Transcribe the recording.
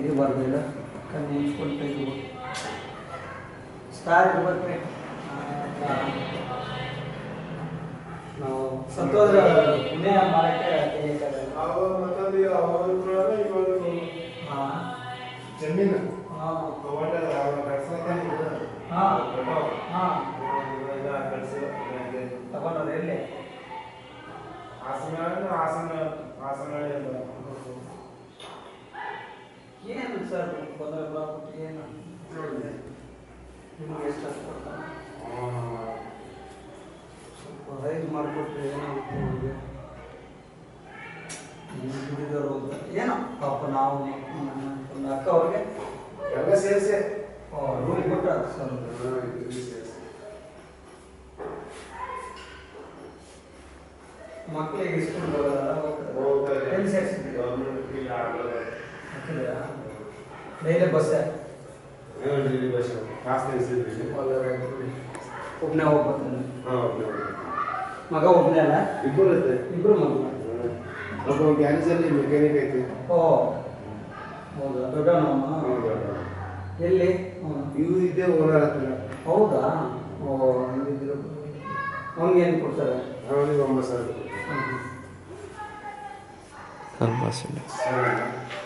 ಇದು ಬರಲಿಲ್ಲ ಕಣ್ಣು ಮುಚ್ಕೊಂಡು ತೆಗಿಬೋದು ಸ್ಟಾರ್ ಇರ್ಬೇಕು ನಾವು ಸಂತೋಷ ಪುಣ್ಯ ಮಾಡೋಕ್ಕೆ ಜಮೀನು ತಗೊಂಡ್ರೆ ಎಲ್ಲಿ ಏನು ಸರ್ ಬಂದ್ರೆ ಏನು ನಿಮಗೆ ಎಷ್ಟು ಕೊಡ್ತಾನೆ ಸ್ವಲ್ಪ ರೈಸ್ ಮಾಡಿಕೊಟ್ರೆ ಏನಾಗುತ್ತೆ ಅವ್ರಿಗೆ ದುಡಿದವರು ಅಂತ ಏನೋ ಪಾಪ ನಾವು ಒಂದು ಅಕ್ಕ ಅವ್ರಿಗೆ ಎಲ್ಲ ಸೇರಿಸಿ ರೂಮ್ ಕೊಟ್ಟರೆ ಸರ್ ಮಕ್ಕಳಿಗೆ ಸ್ಕೂಲ್ ಎಲ್ಲಿ ಸೇರಿಸಿದ್ದೀವಿ ಡೈಲಿ ಬಸ್ಸೇ ಒಬ್ಬನೇ ಹೋಗ್ಬರ್ತಾನೆ ಮಗ ಒಬ್ಬನೇ ಅಲ್ಲ ಇಬ್ಬರು ಮಗು ಗ್ಯಾರೇಜಲ್ಲಿ ಮೆಕ್ಯಾನಿಕ್ ಐತಿ ಓ ಹೌದಾ ದೊಡ್ಡವನಮ್ಮ ಎಲ್ಲಿ ಇವು ಇದ್ದೇ ಓನರ್ ಹತ್ರ ಹೌದಾ ಓ ಅವ್ನಿಗೆ ಏನು ಕೊಡ್ತಾರೆ ಅವನಿಗೆ 9,000 Alhamdulillah.